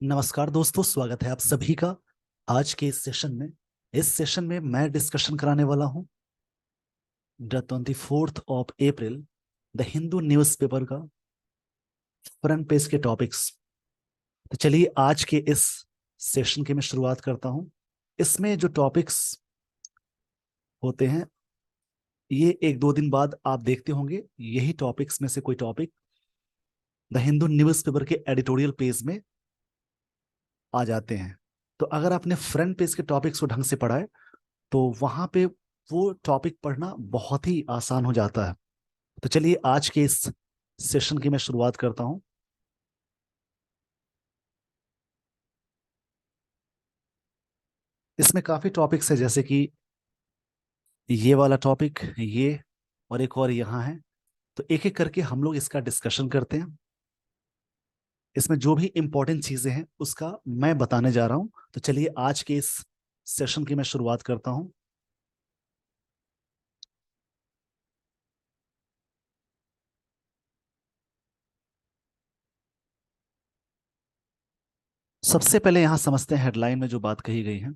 नमस्कार दोस्तों, स्वागत है आप सभी का आज के इस सेशन में। इस सेशन में मैं डिस्कशन कराने वाला हूं the 24 April the Hindu newspaper का फ्रंट पेज के टॉपिक्स। तो चलिए आज के इस सेशन की मैं शुरुआत करता हूं। इसमें जो टॉपिक्स होते हैं ये एक दो दिन बाद आप देखते होंगे, यही टॉपिक्स में से कोई टॉपिक द हिंदू न्यूज़पेपर के एडिटोरियल पेज में आ जाते हैं। तो अगर आपने फ्रंट पेज के टॉपिक्स को ढंग से पढ़ा है तो वहां पे वो टॉपिक पढ़ना बहुत ही आसान हो जाता है। तो चलिए आज के इस सेशन की मैं शुरुआत करता हूं। इसमें काफी टॉपिक्स है, जैसे कि ये वाला टॉपिक, ये और एक और यहाँ है। तो एक एक करके हम लोग इसका डिस्कशन करते हैं। इसमें जो भी इंपॉर्टेंट चीजें हैं उसका मैं बताने जा रहा हूं। तो चलिए आज के इस सेशन की मैं शुरुआत करता हूं। सबसे पहले यहां समझते हैं हेडलाइन में जो बात कही गई है।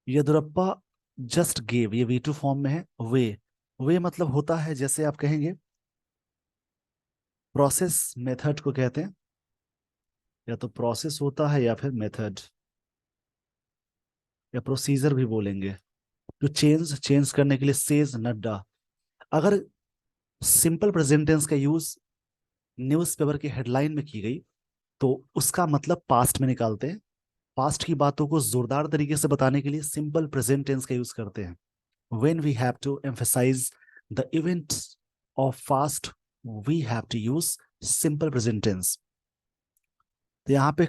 येदियुरप्पा जस्ट गेव, ये V2 फॉर्म में है। वे वे मतलब होता है, जैसे आप कहेंगे प्रोसेस मेथड को कहते हैं, या तो प्रोसेस होता है या फिर मेथड या प्रोसीजर भी बोलेंगे। जो चेंज चेंज करने के लिए सेज नड्डा। अगर सिंपल प्रेजेंट टेंस का यूज न्यूज़पेपर की हेडलाइन में की गई तो उसका मतलब पास्ट में निकालते हैं। पास्ट की बातों को जोरदार तरीके से बताने के लिए सिंपल प्रेजेंट टेंस का यूज करते हैं। When we have to emphasise the events of past we have to use simple present tense. तो यहाँ पे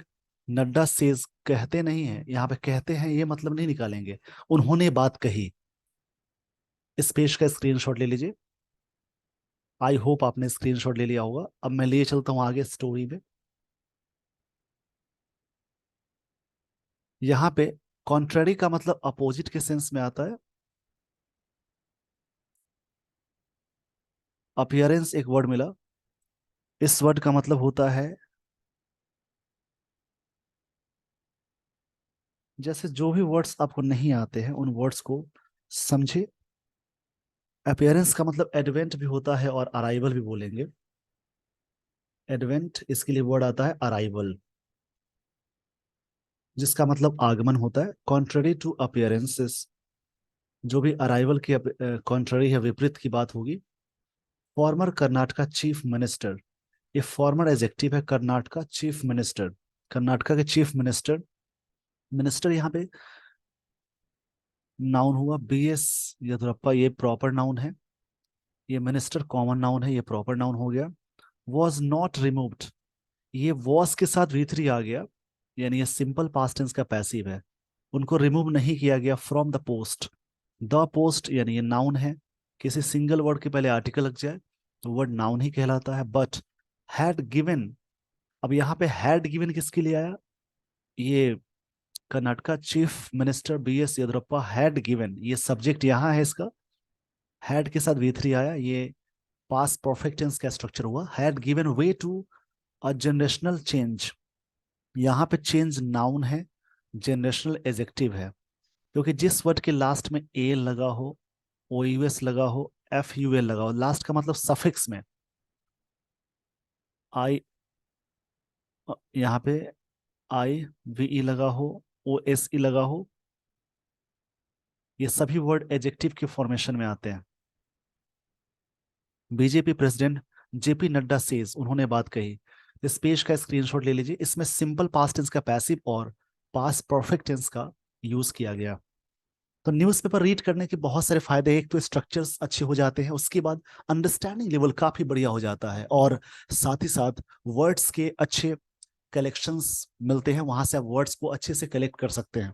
नड्डा सेज कहते नहीं है, यहाँ पे कहते हैं, ये मतलब नहीं निकालेंगे। उन्होंने बात कही। इस पेज का स्क्रीनशॉट ले लीजिए। आई होप आपने स्क्रीनशॉट ले लिया होगा। अब मैं लिए चलता हूं आगे स्टोरी में। यहाँ पे कॉन्ट्ररी का मतलब अपोजिट के सेंस में आता है। अपियरेंस एक वर्ड मिला। इस वर्ड का मतलब होता है, जैसे जो भी वर्ड्स आपको नहीं आते हैं उन वर्ड्स को समझे। अपियरेंस का मतलब एडवेंट भी होता है और अराइवल भी बोलेंगे। एडवेंट, इसके लिए वर्ड आता है अराइवल, जिसका मतलब आगमन होता है। कॉन्ट्ररी टू अपियरेंसेस, जो भी अराइवल की कॉन्ट्ररी है, विपरीत की बात होगी। फॉर्मर कर्नाटका चीफ मिनिस्टर, ये फॉर्मर एडजेक्टिव है। कर्नाटका चीफ मिनिस्टर, कर्नाटका के चीफ मिनिस्टर। मिनिस्टर यहाँ पे नाउन हुआ। BS येदियुरप्पा, ये प्रॉपर नाउन है। ये मिनिस्टर कॉमन नाउन है, ये प्रॉपर नाउन हो गया। वॉज नॉट रिमूव्ड, ये वॉज के साथ V3 आ गया, यानी ये सिंपल पास्ट टेंस का पैसिव है। उनको रिमूव नहीं किया गया from the post. The post यानी ये नाउन है। किसी सिंगल वर्ड के पहले आर्टिकल लग जाए तो वर्ड नाउन ही कहलाता है। बट हैड गिवन, अब यहाँ पे हैड गिवन किसके लिए आया? ये Karnataka chief minister BS Yediyurappa had given, ये सब्जेक्ट यहाँ है इसका। हैड के साथ V3 आया, ये पास्ट परफेक्ट टेंस का स्ट्रक्चर हुआ। Had given way to a generational change, यहाँ पे चेंज नाउन है, जनरेशनल एजेक्टिव है। क्योंकि जिस वर्ड के लास्ट में ए लगा हो, OUS लगा हो, FUL लगा हो, लास्ट का मतलब सफिक्स में आई, यहाँ पे IVE लगा हो, OSE लगा हो, ये सभी वर्ड एजेक्टिव के फॉर्मेशन में आते हैं। BJP president JP Nadda says, उन्होंने बात कही। इस पेज का स्क्रीनशॉट ले लीजिए। इसमें सिंपल पास्ट टेंस का पैसिव और पास्ट परफेक्ट टेंस का यूज किया गया। तो न्यूज़पेपर रीड करने के बहुत सारे फायदे। एक तो स्ट्रक्चर्स अच्छे हो जाते हैं, उसके बाद अंडरस्टैंडिंग लेवल काफी बढ़िया हो जाता है, और साथ ही साथ वर्ड्स के अच्छे कलेक्शंस मिलते हैं। वहां से आप वर्ड्स को अच्छे से कलेक्ट कर सकते हैं।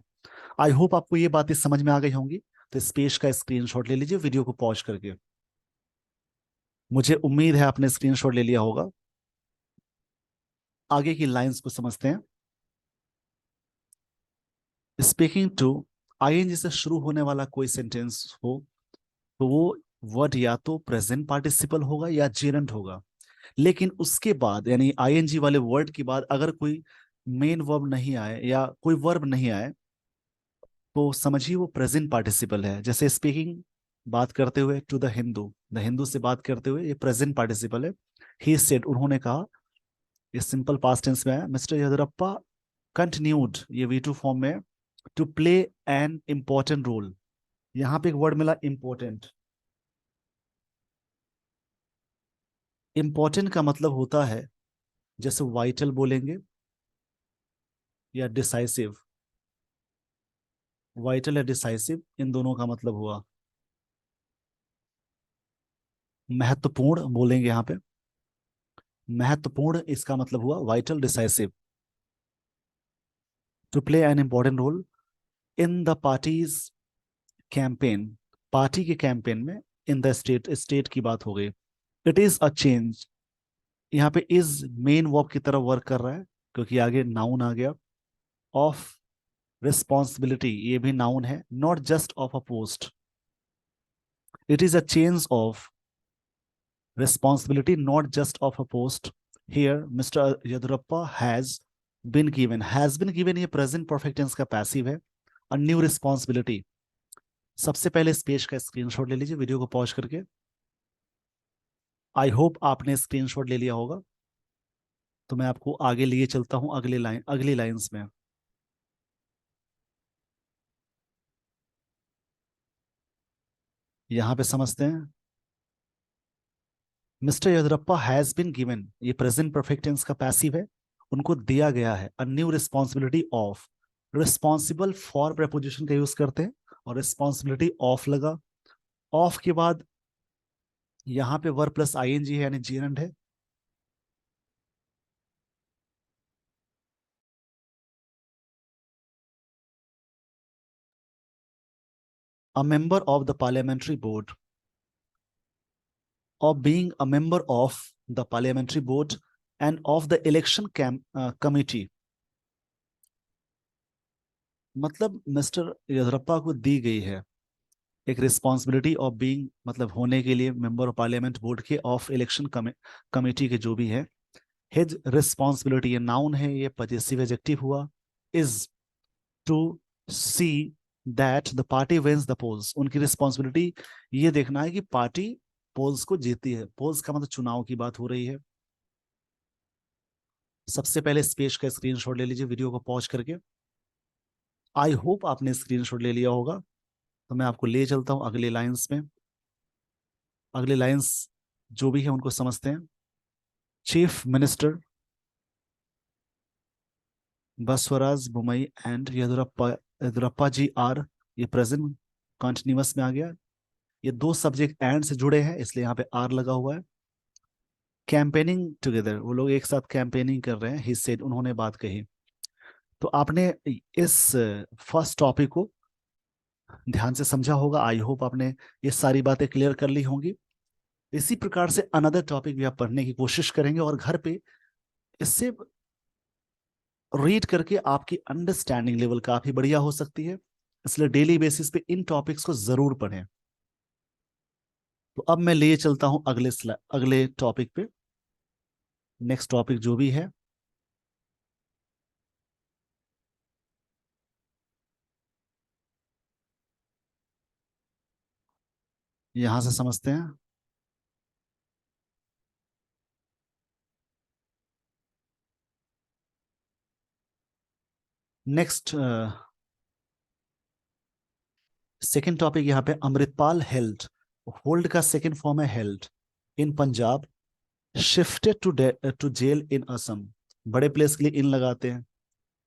आई होप आपको ये बातें समझ में आ गई होंगी। तो इस पेज का स्क्रीनशॉट ले लीजिए वीडियो को पॉज करके। मुझे उम्मीद है आपने स्क्रीनशॉट ले लिया होगा। आगे की लाइंस को समझते हैं। स्पीकिंग टू, ING से शुरू होने वाला कोई सेंटेंस हो तो वो वर्ड या तो प्रेजेंट पार्टिसिपल होगा या जेरेंट होगा। लेकिन उसके बाद यानी ING वाले वर्ड के बाद अगर कोई मेन वर्ब नहीं आए या कोई वर्ब नहीं आए तो समझिए वो प्रेजेंट पार्टिसिपल है। जैसे स्पीकिंग, बात करते हुए, टू द हिंदू से बात करते हुए, ये प्रेजेंट पार्टिसिपल है। ही सेड, उन्होंने कहा, ये सिंपल पास्ट टेंस में है। मिस्टर येदियुरप्पा कंटिन्यूड, ये वी टू फॉर्म में, to play an important role. यहां पे एक वर्ड मिला इंपॉर्टेंट। इंपॉर्टेंट का मतलब होता है जैसे वाइटल बोलेंगे या डिसाइसिव। वाइटल या डिसाइसिव, इन दोनों का मतलब हुआ। महत्वपूर्ण बोलेंगे यहाँ पे, महत्वपूर्ण इसका मतलब हुआ vital decisive. To play an important role in the party's campaign, party के कैंपेन में। इन द स्टेट, स्टेट की बात हो गई। इट इज अ चेंज, यहाँ पे इज मेन वर्ब की तरफ वर्क कर रहा है क्योंकि आगे नाउन आ गया। ऑफ रिस्पॉन्सिबिलिटी, ये भी नाउन है, not just of a post. It is a change of responsibility, not just of a post. Here, Mr. Yadurappa has been given, ये present perfect tense का passive है। A new responsibility। सबसे पहले इस page का screenshot ले लीजिए video को पॉज करके। आई होप आपने स्क्रीनशॉट ले लिया होगा। तो मैं आपको आगे लिए चलता हूं अगली लाइंस में। यहां पे समझते हैं। Mister Yediyurappa has been given, ये प्रेजेंट परफेक्ट टेंस का पैसिव है। उनको दिया गया है a new responsibility of. Responsible for preposition का यूज करते हैं और रिस्पॉन्सिबिलिटी ऑफ लगा। ऑफ के बाद यहाँ पे वर्ब प्लस आईएनजी है यानी जीरंड है। A member of the parliamentary board, of being a member of the parliamentary board and of the election committee। मतलब मिस्टर येदियुरप्पा को दी गई है एक रिस्पॉन्सिबिलिटी ऑफ बीइंग, मतलब होने के लिए मेंबर ऑफ पार्लियामेंट बोर्ड के, ऑफ इलेक्शन कमेटी के जो भी है। हिज रिस्पॉन्सिबिलिटी, ये नाउन है, ये पजेसिव एडजेक्टिव हुआ। Is to see that the party wins the polls, उनकी रिस्पॉन्सिबिलिटी ये देखना है कि पार्टी पोल्स को जीती है। पोल्स का मतलब चुनाव की बात हो रही है। सबसे पहले इस पेज का स्क्रीनशॉट ले लीजिए वीडियो को पॉज करके। आई होप आपने स्क्रीनशॉट ले लिया होगा। तो मैं आपको ले चलता हूं अगले लाइंस में। अगले लाइंस जो भी है उनको समझते हैं। Chief minister Basavaraj Bommai and Yediyurappa ji are, ये प्रेजेंट कॉन्टिन्यूअस में आ गया। ये दो सब्जेक्ट एंड से जुड़े हैं इसलिए यहाँ पे आर लगा हुआ है। कैंपेनिंग टुगेदर, वो लोग एक साथ कैंपेनिंग कर रहे हैं। ही सेड, उन्होंने बात कही। तो आपने इस फर्स्ट टॉपिक को ध्यान से समझा होगा। आई होप आपने ये सारी बातें क्लियर कर ली होंगी। इसी प्रकार से अनदर टॉपिक भी आप पढ़ने की कोशिश करेंगे और घर पे इससे रीड करके आपकी अंडरस्टैंडिंग लेवल काफी बढ़िया हो सकती है। इसलिए डेली बेसिस पे इन टॉपिक्स को जरूर पढ़ें। तो अब मैं ले चलता हूं अगले टॉपिक पे। नेक्स्ट टॉपिक जो भी है, यहां से समझते हैं। नेक्स्ट सेकंड टॉपिक यहाँ पे, अमृतपाल हेल्ड, होल्ड का सेकंड फॉर्म है held, in Punjab, shifted to jail in Assam. बड़े प्लेस के लिए इन लगाते हैं।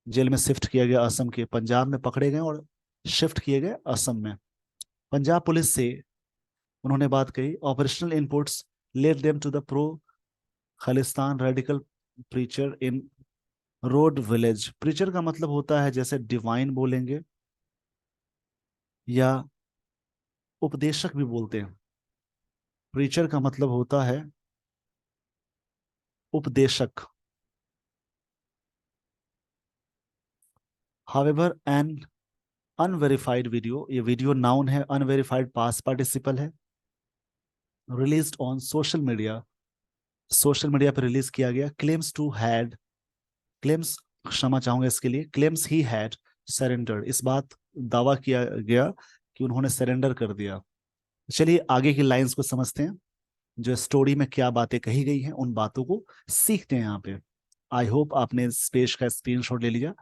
जेल में शिफ्ट किया गया असम के, पंजाब में पकड़े गए और शिफ्ट किए गए असम में। पंजाब पुलिस से उन्होंने बात कही। Operational inputs led them to the pro Khalistan radical preacher in Rode village. Preacher का मतलब होता है जैसे डिवाइन बोलेंगे या उपदेशक भी बोलते हैं। प्रीचर का मतलब होता है उपदेशक। हावेवर एन अनवेरिफाइड वीडियो, ये वीडियो नाउन है, अनवेरिफाइड पास्ट पार्टिसिपल है। Released on social media, social media पर रिलीज किया गया। क्लेम्स टू हैड, क्लेम्स क्षमा चाहूंगा इसके लिए। क्लेम्स ही हैड सरेंडर्ड, इस बात दावा किया गया कि उन्होंने सरेंडर कर दिया। चलिए आगे की लाइंस को समझते हैं, जो स्टोरी में क्या बातें कही गई हैं उन बातों को सीखते हैं यहाँ पे। आई होप आपने इस पेज का स्क्रीनशॉट ले लिया,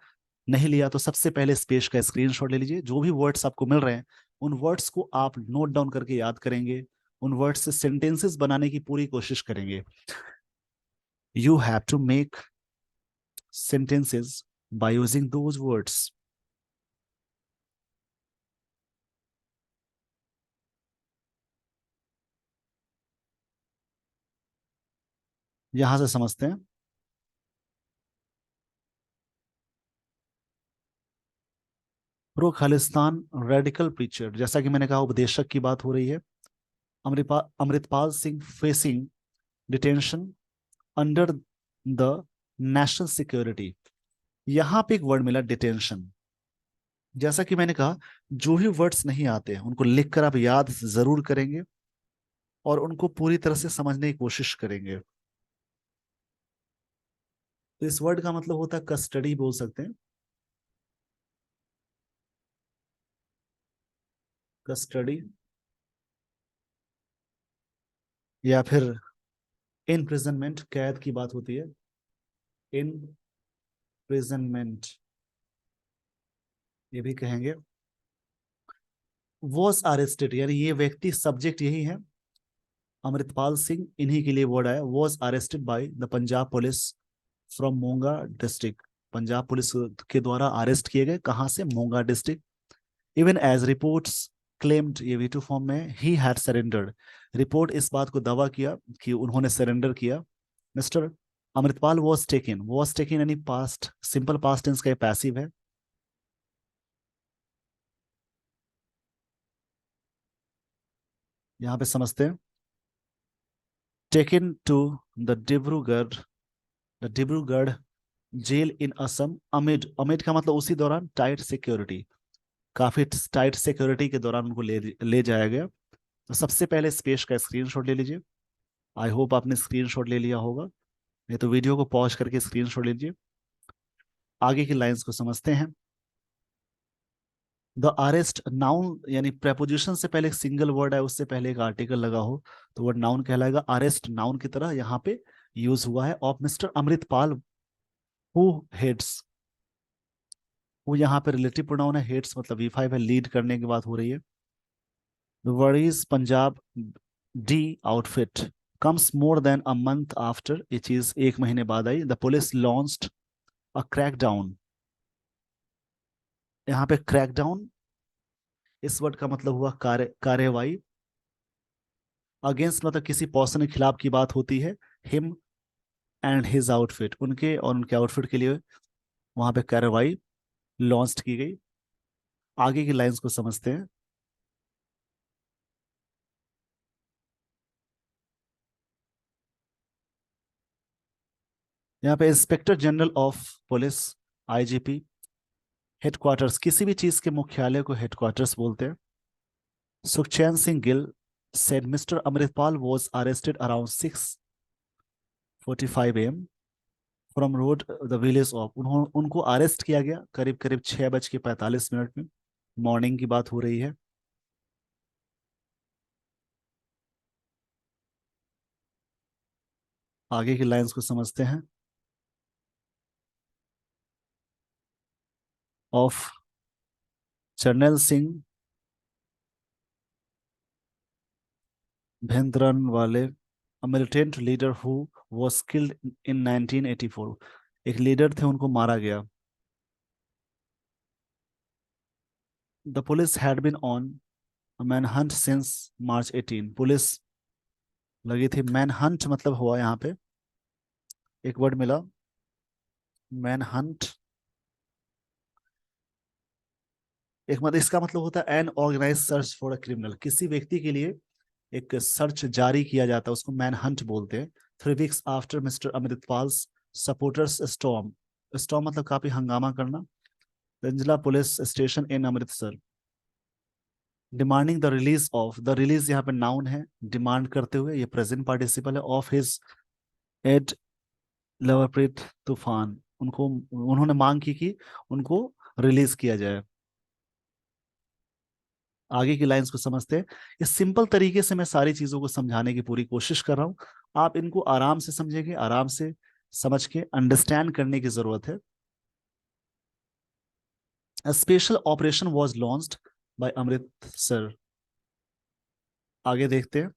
नहीं लिया तो सबसे पहले इस पेज का स्क्रीनशॉट ले लीजिए। जो भी वर्ड्स आपको मिल रहे हैं उन वर्ड्स को आप नोट डाउन करके याद करेंगे, उन वर्ड्स से सेंटेंसेस बनाने की पूरी कोशिश करेंगे। You have to make sentences by using those words. यहां से समझते हैं। प्रो खालिस्तान रेडिकल प्रीचर, जैसा कि मैंने कहा उपदेशक की बात हो रही है। Amritpal Singh facing detention under the national security. यहां पे एक वर्ड मिला डिटेंशन। जैसा कि मैंने कहा जो ही वर्ड्स नहीं आते हैं उनको लिखकर आप याद जरूर करेंगे और उनको पूरी तरह से समझने की कोशिश करेंगे। तो इस वर्ड का मतलब होता है कस्टडी, बोल सकते हैं कस्टडी, या फिर इनप्रिजनमेंट, कैद की बात होती है। इनप्रिजनमेंट ये भी कहेंगे। वॉज अरेस्टेड, यानी ये व्यक्ति, सब्जेक्ट यही है अमृतपाल सिंह, इन्हीं के लिए वर्ड आया। Was arrested by the Punjab police from Moga district. Punjab police के द्वारा अरेस्ट किए गए, कहां से? Moga district. Even as reports claimed, ये वी2 फॉर्म में, ही हैड सरेंडर्ड। रिपोर्ट इस बात को दावा किया कि उन्होंने सरेंडर किया। मिस्टर अमृतपाल वॉज टेकन यानी पास्ट, सिंपल पास्ट टेंस का पैसिव है। यहां पे समझते हैं। Taken to the Dibrugarh jail in Assam amid, amid का मतलब उसी दौरान, टाइट सिक्योरिटी, काफी टाइट सिक्योरिटी के दौरान उनको ले जाया गया। तो सबसे पहले इस पेज का स्क्रीनशॉट ले लीजिए। आई होप आपने स्क्रीनशॉट ले लिया होगा, नहीं तो वीडियो को पॉज करके स्क्रीनशॉट ले लीजिए। आगे की लाइंस को समझते हैं। द अरेस्ट नाउन, यानी प्रेपोजिशन से पहले एक सिंगल वर्ड है, उससे पहले एक आर्टिकल लगा हो तो वर्ड नाउन कहलाएगा। अरेस्ट नाउन की तरह यहाँ पे यूज हुआ है। Of mister Amritpal who heads, वो यहाँ पे रिलेटिव प्रोनाउन है, हेड्स मतलब V5 है, लीड करने की बात हो रही है। The Waris Punjab De outfit comes more than a month after, ये चीज एक महीने बाद आई। The police launched a crackdown, यहाँ पे क्रैकडाउन इस वर्ड का मतलब हुआ कार्यवाही। अगेंस्ट मतलब किसी पर्सन के खिलाफ की बात होती है। हिम एंड हिज आउटफिट, उनके और उनके आउटफिट के लिए वहां पे कार्रवाई लॉन्च की गई। आगे की लाइंस को समझते हैं। यहाँ पे inspector general of police, IGP, headquarters, किसी भी चीज के मुख्यालय को हेडक्वार्टर्स बोलते हैं। Sukhchain Singh Gill said Mr. Amritpal was arrested around 6:45 AM from road the village of, उनको अरेस्ट किया गया करीब करीब 6:45 में। मॉर्निंग की बात हो रही है। आगे की लाइंस को समझते हैं। Of Jarnail Singh Bhindranwale, a militant leader who was killed in 1984, एक लीडर थे उनको मारा गया। The police had been on a manhunt since March 18, police लगी थी। मैनहंट मतलब हुआ यहाँ पे एक वर्ड मिला, मैनहंट। एक मतलब इसका मतलब होता है an organise search for a criminal, किसी व्यक्ति के लिए एक सर्च जारी किया जाता है, उसको मैनहंट बोलते हैं। 3 weeks after Mr Amritpal's supporters storm, storm मतलब काफी हंगामा करना, Ajnala police station in Amritsar, demanding the release of, the release यहाँ पे नाउन है, डिमांड करते हुए, ये प्रेजेंट पार्टिसिपल है, of his aide Lovepreet Toofan, उनको, उन्होंने मांग की कि उनको रिलीज किया जाए। आगे की लाइंस को समझते हैं। इस सिंपल तरीके से मैं सारी चीजों को समझाने की पूरी कोशिश कर रहा हूं, आप इनको आराम से समझेंगे, आराम से समझ के अंडरस्टैंड करने की जरूरत है। A special operation was launched by Amritsar. आगे देखते हैं।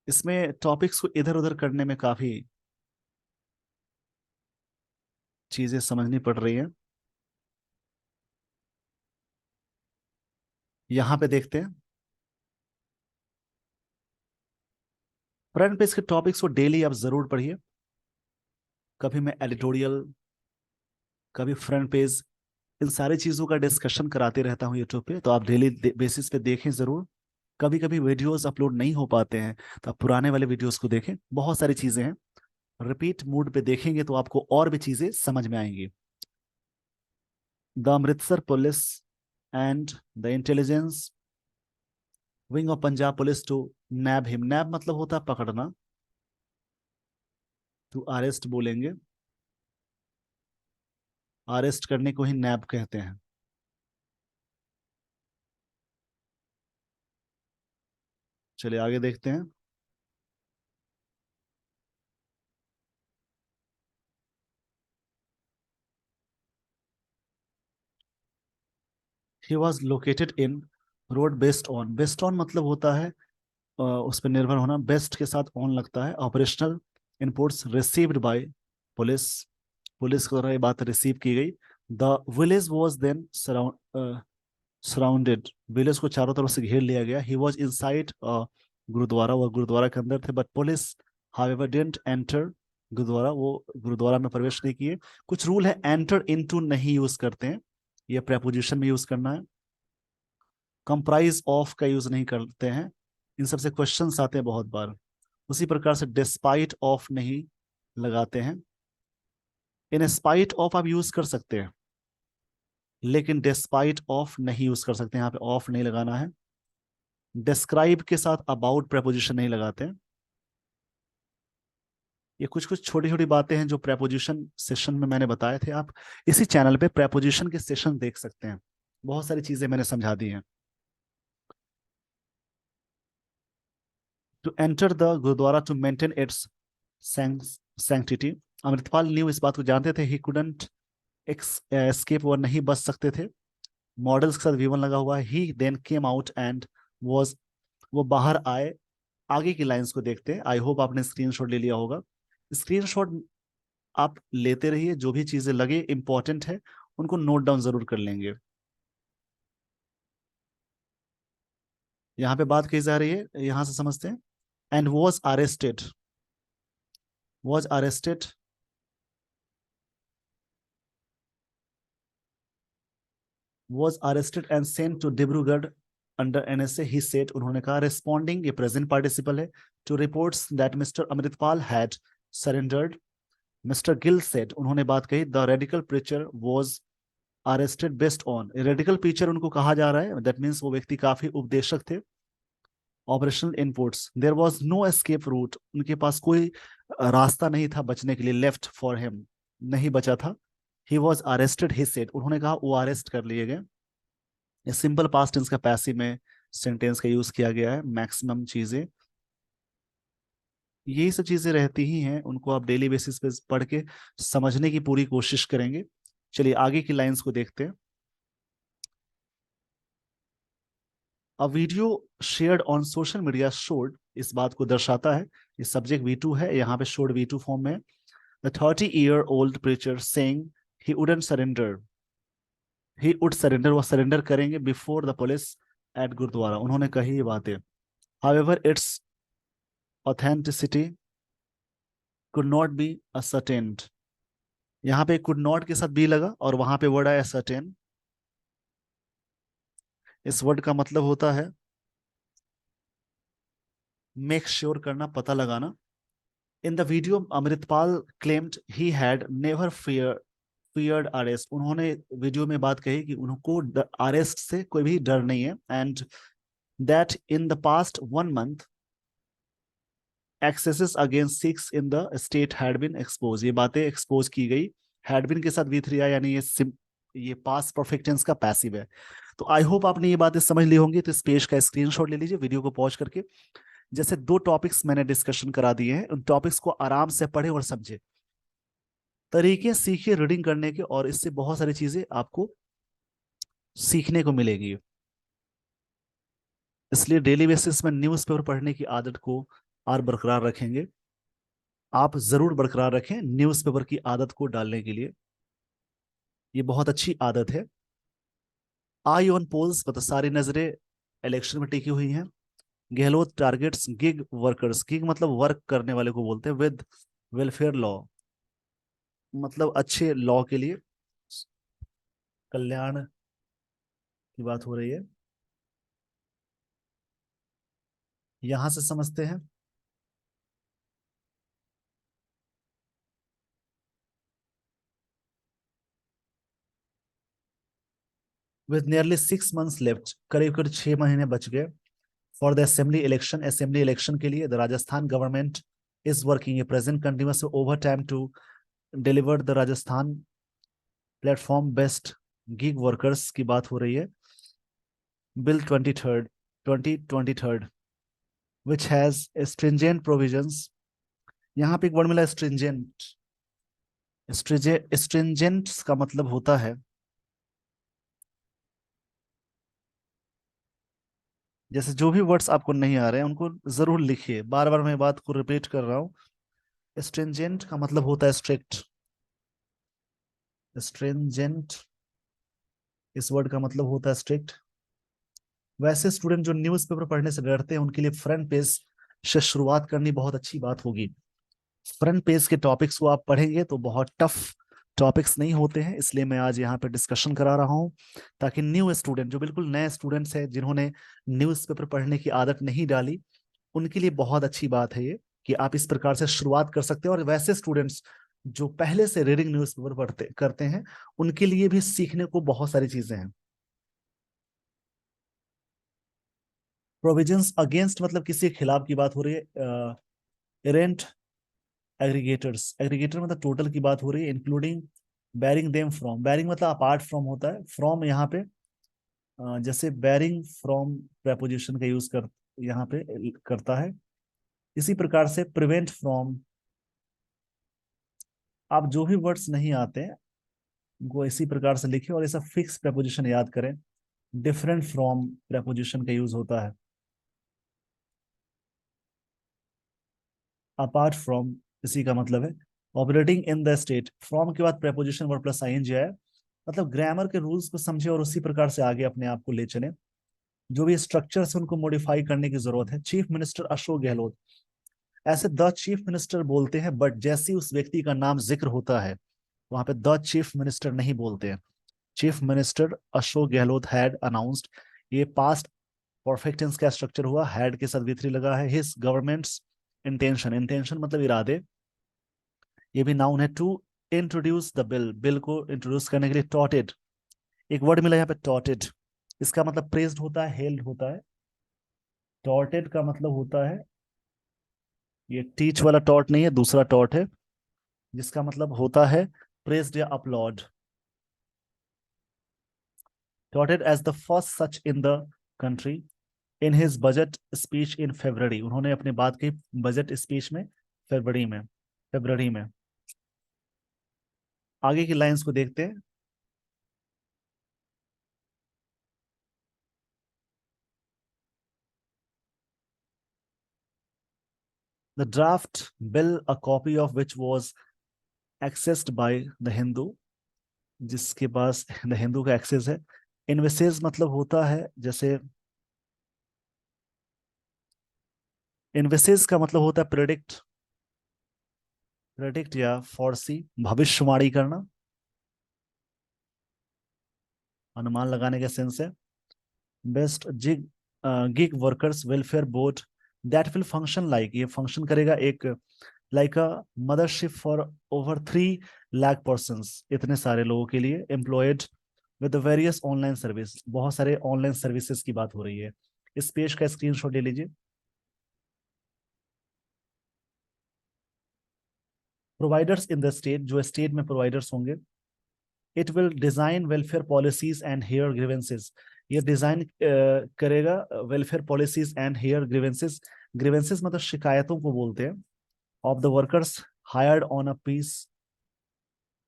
इसमें टॉपिक्स को इधर उधर करने में काफी चीजें समझनी पड़ रही हैं। यहां पे देखते हैं, फ्रंट पेज के टॉपिक्स को डेली आप जरूर पढ़िए। कभी मैं एडिटोरियल, कभी फ्रंट पेज, इन सारी चीजों का डिस्कशन कराते रहता हूँ यूट्यूब पे, तो आप डेली बेसिस पे देखें जरूर। कभी कभी वीडियोस अपलोड नहीं हो पाते हैं तो आप पुराने वाले वीडियोस को देखें, बहुत सारी चीजें हैं। रिपीट मूड पे देखेंगे तो आपको और भी चीजें समझ में आएंगी। The Amritsar police and the intelligence wing of Punjab police to nab him. Nab मतलब होता है पकड़ना, टू अरेस्ट बोलेंगे, अरेस्ट करने को ही नैब कहते हैं। चलिए आगे देखते हैं। He was located in road based on मतलब होता है उस पर निर्भर होना, बेस्ट के साथ ऑन लगता है। Operational inputs received by police, police के द्वारा ये बात रिसीव की गई। The village was then surrounded, village को चारों तरफ से घेर लिया गया। ही वॉज इनसाइड गुरुद्वारा, वह गुरुद्वारा के अंदर थे, but police however didn't enter gurdwara, वो गुरुद्वारा में प्रवेश नहीं किए। कुछ रूल है, एंटर इनटू नहीं यूज करते हैं, ये प्रेपोजिशन में यूज करना है। कंप्राइज ऑफ का यूज नहीं करते हैं, इन सबसे क्वेश्चंस आते हैं बहुत बार। उसी प्रकार से डिस्पाइट ऑफ नहीं लगाते हैं। इन स्पाइट ऑफ आप यूज कर सकते हैं, लेकिन डिस्पाइट ऑफ नहीं यूज कर सकते, यहाँ पे ऑफ नहीं लगाना है। डिस्क्राइब के साथ अबाउट प्रेपोजिशन नहीं लगाते हैं। ये कुछ कुछ छोटी छोटी बातें हैं जो प्रेपोजिशन सेशन में मैंने बताए थे, आप इसी चैनल पे प्रेपोजिशन के सेशन देख सकते हैं, बहुत सारी चीजें मैंने समझा दी हैं। To enter the gurdwara to maintain its sanctity. Amritpal knew, इस बात को जानते थे, ही कुडंट एस्केप, वो नहीं बच सकते थे। मॉडल्स के साथ वी वन लगा हुआ है। He then came out and was, वो बाहर आए। आगे की लाइंस को देखते हैं। आई होप आपने स्क्रीनशॉट ले लिया होगा। स्क्रीनशॉट आप लेते रहिए, जो भी चीजें लगे इंपॉर्टेंट है उनको नोट डाउन जरूर कर लेंगे। यहाँ पे बात कही जा रही है, यहां से समझते हैं। And was arrested was arrested and sent to Dibrugarh under NSA. He said, उन्होंने कहा, रिस्पॉन्डिंग, ये प्रेजेंट पार्टिसिपल है, to reports that Mister Amritpal had surrendered. Mister Gill said, उन्होंने बात कही, the radical preacher was arrested based on, radical preacher उनको कहा जा रहा है, दैट मीन्स वो व्यक्ति काफी उपदेशक थे। Operational inputs, there was no escape route, उनके पास कोई रास्ता नहीं था बचने के लिए, लेफ्ट फॉर हिम, नहीं बचा था। He was arrested he said, उन्होंने कहा वो अरेस्ट कर लिए गए। ये सिंपल पास्ट टेंस का पैसिव में सेंटेंस का यूज किया गया है। मैक्सिमम चीजें, यही सब चीजें रहती ही हैं, उनको आप डेली बेसिस पे पढ़ के समझने की पूरी कोशिश करेंगे। चलिए आगे की लाइंस को देखते हैं। A video shared on social media showed, इस बात को दर्शाता है, ये सब्जेक्ट V2 है, यहाँ पे शोड V2 फॉर्म में। The 30-year-old preacher saying he wouldn't surrender, he would surrender, वो सरेंडर करेंगे before the police at gurdwara, उन्होंने कही ये बातें। However its authenticity could not be ascertained, यहाँ पे कुड नॉट के साथ बी लगा और वहां पे वर्ड आया सर्टेन। इस वर्ड का मतलब होता है मेक श्योर करना, पता लगाना। In the video Amritpal claimed he had never feared arrest, उन्होंने वीडियो में बात कही कि उनको अरेस्ट से कोई भी डर नहीं है। And that in the past 1 month excesses against Sikhs in the state had been exposed, ये बातें एक्सपोज की गई हैड बीन के साथ V3 आया, यानी ये पास्ट परफेक्ट टेंस का पैसिव है। तो आई होप आपने ये बातें समझ ली होंगी। तो इस पेज का स्क्रीनशॉट ले लीजिए वीडियो को पॉज करके। जैसे 2 टॉपिक्स मैंने डिस्कशन करा दिए हैं, उन टॉपिक्स को आराम से पढ़े और समझे, तरीके सीखिए रीडिंग करने के, और इससे बहुत सारी चीजें आपको सीखने को मिलेगी। इसलिए डेली बेसिस में न्यूज़पेपर पढ़ने की आदत को और बरकरार रखेंगे। आप जरूर बरकरार रखें न्यूज़पेपर की आदत को डालने के लिए, ये बहुत अच्छी आदत है। आई ऑन पोल्स, मतलब सारी नजरें इलेक्शन में टिकी हुई हैं। Gehlot targets gig workers, gig मतलब वर्क करने वाले को बोलते हैं, विद वेलफेयर लॉ, मतलब अच्छे लॉ के लिए, कल्याण की बात हो रही है, यहां से समझते हैं। विद नियरली 6 मंथ्स लेफ्ट, करीब करीब 6 महीने बच गए, for the assembly election, assembly election के लिए, the Rajasthan government is working a present continuous over time to deliver the Rajasthan platform based gig workers की बात हो रही है। Bill 2023 which has stringent provisions, यहाँ पे एक वर्ड मिला स्ट्रिंजेंट। स्ट्रिंजेंट का मतलब होता है, जैसे जो भी वर्ड्स आपको नहीं आ रहे हैं उनको जरूर लिखिए, बार बार मैं बात को रिपीट कर रहा हूँ। स्ट्रिंजेंट का मतलब होता है स्ट्रिक्ट, स्ट्रिंजेंट इस वर्ड का मतलब होता है स्ट्रिक्ट। वैसे स्टूडेंट जो न्यूज़पेपर पढ़ने से डरते हैं उनके लिए फ्रंट पेज से शुरुआत करनी बहुत अच्छी बात होगी। फ्रंट पेज के टॉपिक्स को आप पढ़ेंगे तो बहुत टफ टॉपिक्स नहीं होते हैं, इसलिए मैं आज यहाँ पे डिस्कशन करा रहा हूँ, ताकि न्यू स्टूडेंट जो बिल्कुल नए स्टूडेंट्स हैं, जिन्होंने न्यूज़पेपर पढ़ने की आदत नहीं डाली, उनके लिए बहुत अच्छी बात है ये, कि आप इस प्रकार से शुरुआत कर सकते हैं। और वैसे स्टूडेंट्स जो पहले से रीडिंग न्यूज़पेपर पढ़ते करते हैं, उनके लिए भी सीखने को बहुत सारी चीजें हैं। प्रोविजंस अगेंस्ट मतलब किसी के खिलाफ की बात हो रही है। इरेंट एग्रीगेटर्स, एग्रीगेटर मतलब टोटल की बात हो रही है, including bearing them from, bearing मतलब अपार्ट फ्रॉम होता है, फ्रॉम यहाँ पे जैसे बैरिंग फ्रॉम प्रेपोजिशन का यूज कर यहाँ पे करता है। इसी प्रकार से प्रिवेंट फ्रॉम, आप जो भी वर्ड्स नहीं आते हैं उनको इसी प्रकार से लिखें और ऐसा फिक्स प्रेपोजिशन याद करें। डिफरेंट फ्रॉम प्रेपोजिशन का यूज होता है। अपार्ट फ्रॉम इसी का मतलब है। Operating in the state, from के बाद प्रेपोजिशन वर्ड प्लस आईएनजी है, मतलब ग्रामर के रूल्स को समझे और उसी प्रकार से आगे अपने आप को ले चले। जो भी स्ट्रक्चर है उनको मॉडिफाई करने की जरूरत है। चीफ मिनिस्टर अशोक गहलोत, ऐसे द चीफ मिनिस्टर बोलते हैं, बट जैसे ही उस व्यक्ति का नाम जिक्र होता है वहां पे द चीफ मिनिस्टर नहीं बोलते हैं। Chief minister Ashok Gehlot had announced, ये पास्ट परफेक्ट टेंस का स्ट्रक्चर हुआ, हैड के साथ V3 लगा है। हिज गवर्नमेंट्स इंटेंशन, इंटेंशन मतलब इरादे, ये भी नाउन है। To introduce the bill, bill को इंट्रोड्यूस करने के लिए। टॉटेड, एक वर्ड मिला यहाँ पे टॉटेड, इसका मतलब प्रेज्ड होता है, हेल्ड होता है। टॉटेड का मतलब होता है, ये टीच वाला टॉट नहीं है, दूसरा टॉट है, जिसका मतलब होता है प्रेज्ड या applaud. Touted as the first such in the country in his budget speech in February, उन्होंने अपनी बात की बजट स्पीच में फरवरी में। आगे की लाइंस को देखते हैं। The draft bill a copy of which was accessed by the Hindu, जिसके पास द हिंदू का एक्सेस है। इनवेसेस मतलब होता है, जैसे इनवेसेस का मतलब होता है प्रेडिक्ट, प्रेडिक्ट या फॉरसी, भविष्यवाणी करना, अनुमान लगाने का सेंस है। Based gig gig workers welfare board that will function like, ये फंक्शन करेगा एक like a mothership for over 3 lakh persons, इतने सारे लोगों के लिए, employed with various online service, बहुत सारे ऑनलाइन सर्विसेज की बात हो रही है। इस पेज का स्क्रीनशॉट ले लीजिए। प्रोवाइडर्स इन द स्टेट, जो स्टेट में प्रोवाइडर्स होंगे। It will design welfare policies and hear grievances, ये डिजाइन करेगा welfare policies and hear grievances. Grievances मतलब शिकायतों को बोलते हैं। Of the workers hired on a piece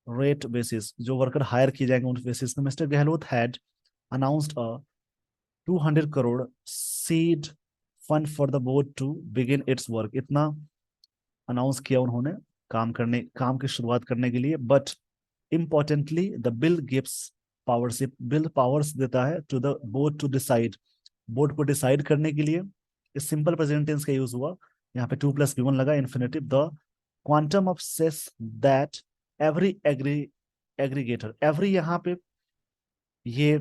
rate basis, जो वर्कर हायर किए जाएंगे उन बेसिस में। Mister Gehlot had announced a 200 crore seed fund for the board to begin its work, इतना अनाउंस किया उन्होंने काम की शुरुआत करने के लिए। But importantly the bill gives powership, bill powers देता है to the board to decide, board को डिसाइड करने के लिए। इस सिंपल प्रेजेंट टेंस का यूज हुआ, यहाँ पे 2+B1 लगा, infinitive. The quantum of cess that every aggregator, every यहाँ पे ये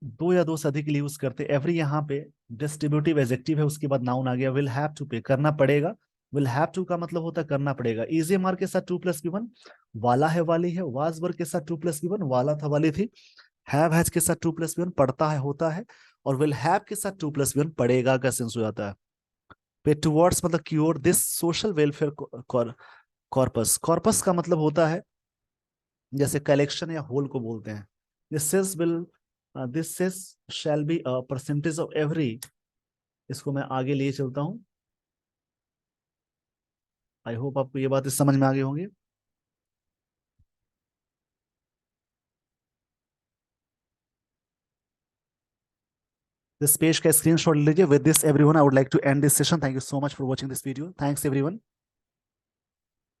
दो या दो से अधिक के लिए यूज करते। एवरी यहाँ पे डिस्ट्रीब्यूटिव एडजेक्टिव है, उसके बाद नाउन आ गया। विल हैव टू पे, करना पड़ेगा। विल हैव टू का मतलब होता है करना पड़ेगा। इज एम आर के साथ 2+B1, वाला है वाली है। वाज वर के साथ 2+B1, वाला था वाली थी। हैव हैज के साथ 2+B1, पढ़ता है होता है। और विल हैव के साथ 2+B1, पड़ेगा का सेंस हो जाता है। पे टुवर्ड्स मतलब की ओर। This social welfare corpus, corpus का मतलब होता है जैसे कलेक्शन या होल को बोलते हैं। This cess will, this cess shall be a percentage of every, इसको मैं आगे लिए चलता हूं। आई होप आपको ये बात समझ में आ गई होंगी। इस पेज का स्क्रीनशॉट लीजिए। With this everyone I would like to end this session. Thank you so much for watching this video. Thanks everyone.